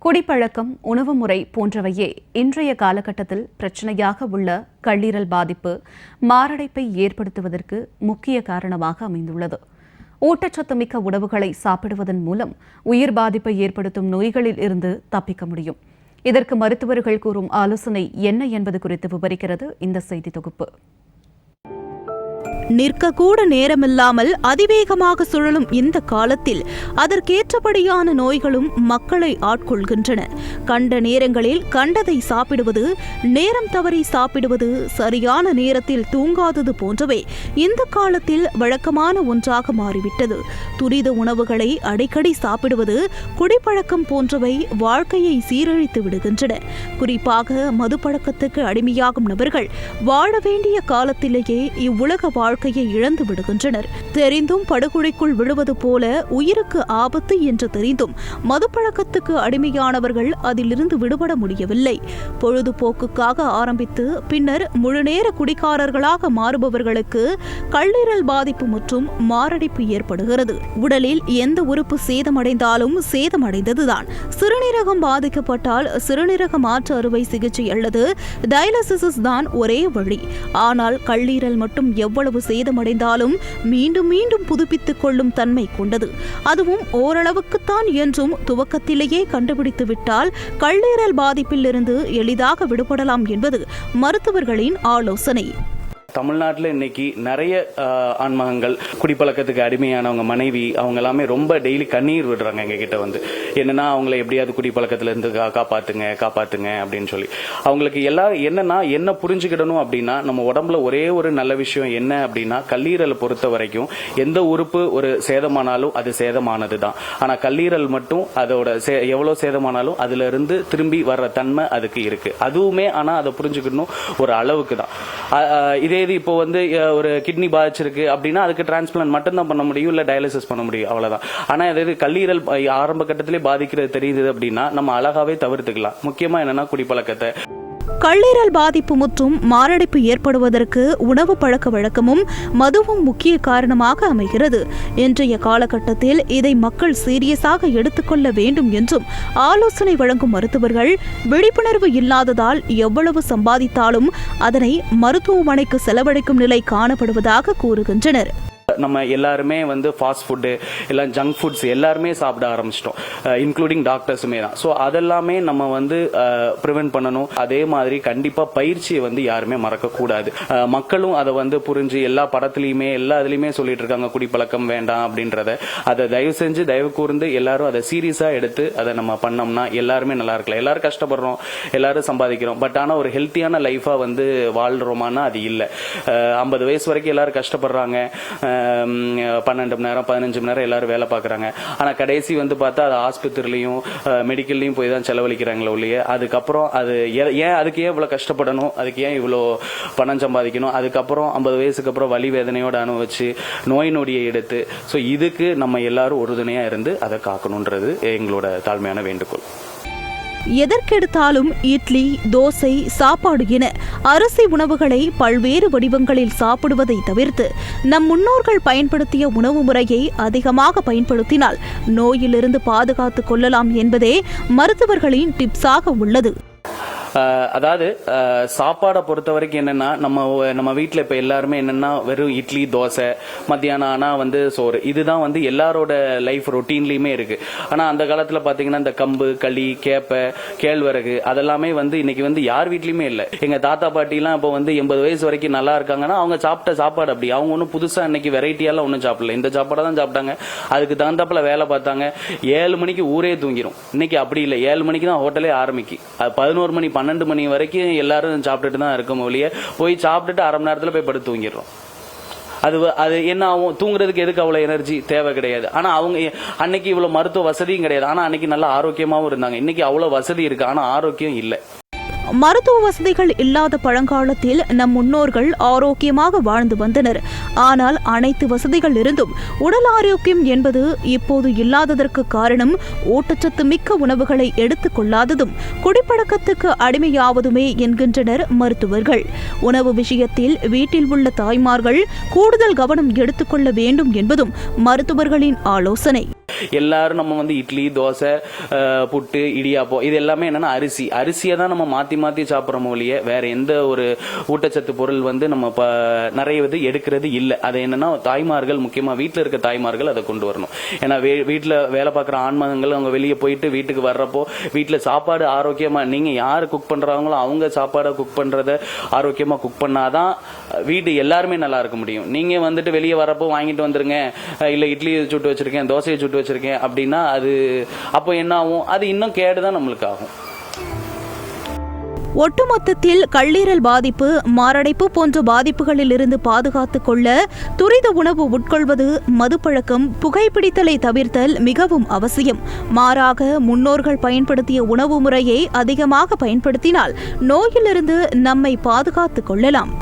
குடிப்பழக்கம், உணவு முறை போன்றவையே இன்றைய காலகட்டத்தில் பிரச்சனையாக உள்ள கல்லீரல் பாதிப்பு, மாரடைப்பை ஏற்படுத்துவதற்கு முக்கிய காரணமாக அமைந்துள்ளது. ஊட்டச்சத்து மிக்க உணவுகளை சாப்பிடுவதன் மூலம் உயிர் பாதிப்பை ஏற்படுத்தும் நோய்களில் இருந்து தப்பிக்க முடியும். இதற்கு மருத்துவர்கள் கூறும் ஆலோசனை என்ன என்பது குறித்து விவரிக்கிறது இந்த செய்தி தொகுப்பு. நிற்கக்கூட நேரமில்லாமல் அதிவேகமாக சுழலும் இந்த காலத்தில் அதற்கேற்றபடியான நோய்களும் மக்களை ஆட்கொள்கின்றன. கண்ட நேரங்களில் கண்டதை சாப்பிடுவது, நேரம் தவறி சாப்பிடுவது, சரியான நேரத்தில் தூங்காதது போன்றவை இந்த காலத்தில் வழக்கமான ஒன்றாக மாறிவிட்டது. துரித உணவுகளை அடிக்கடி சாப்பிடுவது, குடிப்பழக்கம் போன்றவை வாழ்க்கையை சீரழித்து விடுகின்றன. குறிப்பாக மதுப்பழக்கத்துக்கு அடிமையாகும் நபர்கள் வாழ வேண்டிய காலத்திலேயே இவ்வுலக வாழ்க்கையை இழந்து விடுகின்றனர். தெரிந்தும் படுகொலைக்குள் விழுவது போல உயிருக்கு ஆபத்து என்று தெரிந்தும் மதுப்பழக்கத்துக்கு அடிமையானவர்கள் அதிலிருந்து விடுபட முடியவில்லை. பொழுதுபோக்குக்காக ஆரம்பித்து பின்னர் முழுநேர குடிகாரர்களாக மாறுபவர்களுக்கு கல்லீரல் பாதிப்பு மற்றும் மாரடைப்பு ஏற்படுகிறது. உடலில் எந்த உறுப்பு சேதமடைந்தாலும் சேதமடைந்ததுதான். சிறுநீரகம் பாதிக்கப்பட்டால் சிறுநீரக மாற்று அறுவை சிகிச்சை அல்லது டயாலிசிஸ் தான் ஒரே வழி. ஆனால் கல்லீரல் மட்டும் எவ்வளவு சேதமடைந்தாலும் மீண்டும் மீண்டும் புதுப்பித்துக் கொள்ளும் தன்மை கொண்டது. அதுவும் ஓரளவுக்குத்தான் என்றும் துவக்கத்திலேயே கண்டுபிடித்து விட்டால் கல்லீரல் பாதிப்பில் இருந்து எளிதாக விடுபடலாம் என்பது மருத்துவர்களின் ஆலோசனை. தமிழ்நாட்டில் இன்னைக்கு நிறைய ஆண்மகங்கள் குடிப்பழக்கத்துக்கு அடிமையானவங்க மனைவி அவங்க எல்லாமே ரொம்ப டெய்லி கண்ணீர் விடுறாங்க எங்க கிட்ட வந்து. என்னன்னா அவங்கள எப்படியாவது குடிப்பழக்கத்துல இருந்து காப்பாத்துங்க அப்படின்னு சொல்லி அவங்களுக்கு எல்லாம் என்ன புரிஞ்சுக்கிடணும் அப்படின்னா, நம்ம உடம்புல ஒரே ஒரு நல்ல விஷயம் என்ன அப்படின்னா, கல்லீரலை பொறுத்த வரைக்கும் எந்த உறுப்பு ஒரு சேதமானாலும் அது சேதமானது தான். ஆனா கல்லீரல் மட்டும் அதோட எவ்வளவு சேதமானாலும் அதுல இருந்து திரும்பி வர்ற தன்மை அதுக்கு இருக்கு. அதுவுமே ஆனா அதை புரிஞ்சுக்கணும் ஒரு அளவுக்கு தான். இதே இப்போ வந்து ஒரு கிட்னி பாதிச்சிருக்கு அப்படின்னா அதுக்கு டிரான்ஸ்பிளான்ட் மட்டும்தான் பண்ண முடியும், இல்ல டயாலிசிஸ் பண்ண முடியும், அவ்வளவுதான். ஆனா அதாவது கல்லீரல் ஆரம்ப கட்டத்திலே பாதிக்கிறது தெரியுது அப்படின்னா நம்ம அழகாவே தவிர்த்துக்கலாம். முக்கியமா என்னன்னா குடிப்பழக்கத்தை. கல்லீரல் பாதிப்பு மற்றும் மாரடைப்பு ஏற்படுவதற்கு உணவு பழக்க வழக்கமும் மதுவும் முக்கிய காரணமாக அமைகிறது. இன்றைய காலகட்டத்தில் இதை மக்கள் சீரியஸாக எடுத்துக்கொள்ள வேண்டும் என்றும் ஆலோசனை வழங்கும் மருத்துவர்கள், விழிப்புணர்வு இல்லாததால் எவ்வளவு சம்பாதித்தாலும் அதனை மருத்துவமனைக்கு செலவழிக்கும் நிலை காணப்படுவதாக கூறுகின்றனர். நம்ம எல்லாருமே வந்து ஃபாஸ்ட் ஃபுட்டு இல்லை ஜங்க் ஃபுட்ஸ் எல்லாருமே சாப்பிட ஆரம்பிச்சிட்டோம், இன்க்ளூடிங் டாக்டர்ஸுமே தான். ஸோ அதெல்லாமே நம்ம வந்து ப்ரிவென்ட் பண்ணணும். அதே மாதிரி கண்டிப்பா பயிற்சியை வந்து யாருமே மறக்கக்கூடாது. மக்களும் அதை வந்து புரிஞ்சு எல்லா படத்துலையுமே எல்லா இதுலையுமே சொல்லிட்டு இருக்காங்க குடிப்பழக்கம் வேண்டாம் அப்படின்றத. அதை தயவு கூர்ந்து எல்லாரும் அதை சீரியஸா எடுத்து அதை நம்ம பண்ணோம்னா எல்லாருமே நல்லா இருக்கலாம். எல்லாரும் கஷ்டப்படுறோம், எல்லாரும் சம்பாதிக்கிறோம், பட் ஆனால் ஒரு ஹெல்த்தியான லைஃபா வந்து வாழ்றோமானா அது இல்லை. 50 வயசு வரைக்கும் எல்லாரும் கஷ்டப்படுறாங்க, 12 மணி நேரம் 15 மணி நேரம் எல்லாரும் வேலை பார்க்குறாங்க. ஆனால் கடைசி வந்து பார்த்தா அது ஆஸ்பத்திரிலையும் மெடிக்கல்லையும் போய் தான் செலவழிக்கிறாங்களோ இல்லையே. அதுக்கப்புறம் அது அதுக்கு ஏன் இவ்வளோ கஷ்டப்படணும், அதுக்கு ஏன் இவ்வளோ பணம் சம்பாதிக்கணும், அதுக்கப்புறம் 50 வயசுக்கு அப்புறம் வலி வேதனையோட அனுபவிச்சு நோய் நொடியை எடுத்து. ஸோ இதுக்கு நம்ம எல்லாரும் உறுதுணையாக இருந்து அதை காக்கணுன்றது எங்களோட தாழ்மையான வேண்டுகோள். எதற்கெடுத்தாலும் இட்லி, தோசை, சாப்பாடு என அரிசி உணவுகளை பல்வேறு வடிவங்களில் சாப்பிடுவதை தவிர்த்து நம் முன்னோர்கள் பயன்படுத்திய உணவு முறையை அதிகமாக பயன்படுத்தினால் நோயிலிருந்து பாதுகாத்துக் கொள்ளலாம் என்பதே மருத்துவர்களின் டிப்ஸாக உள்ளது. அதாவது சாப்பாடை பொறுத்த வரைக்கும் என்னன்னா, நம்ம வீட்டில் இப்போ எல்லாருமே என்னன்னா வெறும் இட்லி தோசை, மத்தியானம் ஆனா வந்து சோறு, இதுதான் வந்து எல்லாரோட லைஃப் ரொட்டீன்லயுமே இருக்கு. ஆனா அந்த காலத்துல பாத்தீங்கன்னா இந்த கம்பு, களி, கேப்பை, கேழ்வரகு அதெல்லாமே வந்து இன்னைக்கு வந்து யார் வீட்லயுமே இல்லை. எங்க தாத்தா பாட்டி எல்லாம் இப்போ வந்து 80 வயசு வரைக்கும் நல்லா இருக்காங்கன்னா அவங்க சாப்பிட்ட சாப்பாடு அப்படி. அவங்க ஒன்றும் புதுசா இன்னைக்கு வெரைட்டியெல்லாம் ஒன்றும் சாப்பிடல, இந்த சாப்பாடை தான் சாப்பிட்டாங்க. அதுக்கு தகுந்தாப்புல வேலை பார்த்தாங்க. 7 மணிக்கு ஊரே தூங்கிடும். இன்னைக்கு அப்படி இல்லை, 7 மணிக்கு தான் ஹோட்டலே ஆரம்பிக்கும். அது 11 மணி 12 மணி வரைக்கும் எல்லாரும் சாப்பிட்டுட்டு தான் இருக்கும் ஒழிய போய் சாப்பிட்டுட்டு அரை மணி நேரத்தில் போய் படுத்து தூங்கிடுறோம். அது என்ன ஆகும், தூங்குறதுக்கு எதுக்கு அவ்வளவு எனர்ஜி தேவை கிடையாது. ஆனா அவங்க அன்னைக்கு இவ்வளவு மருத்துவ வசதியும் கிடையாது, ஆனா அன்னைக்கு நல்ல ஆரோக்கியமாவும் இருந்தாங்க. இன்னைக்கு அவ்வளவு வசதி இருக்கு, ஆனா ஆரோக்கியம் இல்லை. மருத்துவ வசதிகள் இல்லாத பழங்காலத்தில் நம் முன்னோர்கள் ஆரோக்கியமாக வாழ்ந்து வந்தனர். ஆனால் அனைத்து வசதிகள் இருந்தும் உடல் ஆரோக்கியம் என்பது இப்போது இல்லாததற்கு காரணம் ஊட்டச்சத்து மிக்க உணவுகளை எடுத்துக் கொள்ளாததும் குடிப்பழக்கத்துக்கு அடிமையாவதுமே என்கின்றனர் மருத்துவர்கள். உணவு விஷயத்தில் வீட்டில் உள்ள தாய்மார்கள் கூடுதல் கவனம் எடுத்துக்கொள்ள வேண்டும் என்பதும் மருத்துவர்களின் ஆலோசனை. எல்லாரும் நம்ம வந்து இட்லி, தோசை, புட்டு, இடியாப்பம் இது எல்லாமே என்னன்னா அரிசியை தான் நம்ம மாத்தி சாப்பிட்றோம் ஒழிய வேற எந்த ஒரு ஊட்டச்சத்து பொருள் வந்து நம்ம நிறைய இது எடுக்கிறது இல்லை. அது என்னன்னா தாய்மார்கள், முக்கியமா வீட்டில் இருக்க தாய்மார்கள் அதை கொண்டு வரணும். ஏன்னா வீட்டில் வேலை பார்க்குற ஆண்மகங்கள் அவங்க வெளியே போயிட்டு வீட்டுக்கு வர்றப்போ வீட்டில் சாப்பாடு ஆரோக்கியமா, நீங்க யாரு குக் பண்றாங்களோ அவங்க சாப்பாடை குக் பண்றத ஆரோக்கியமா குக் பண்ணாதான் வீடு எல்லாருமே நல்லா இருக்க முடியும். நீங்க வந்துட்டு வெளியே வரப்போ வாங்கிட்டு வந்துருங்க, இல்ல இட்லி சுட்டு வச்சிருக்கேன், தோசையை சுட்டு வச்சிருக்கேன் அப்படின்னா அது அப்போ என்ன ஆகும்? அது இன்னும் கேடுதான் நம்மளுக்கு ஆகும். ஒட்டுமொத்தத்தில் கல்லீரல் பாதிப்பு, மாரடைப்பு போன்ற பாதிப்புகளில் இருந்து பாதுகாத்துக் கொள்ள துரித உணவு உட்கொள்வது, மதுப்பழக்கம், புகைப்பிடித்தலை தவிர்த்தல் மிகவும் அவசியம். மாறாக முன்னோர்கள் பயன்படுத்திய உணவு முறையை அதிகமாக பயன்படுத்தினால் நோயிலிருந்து நம்மை பாதுகாத்துக் கொள்ளலாம்.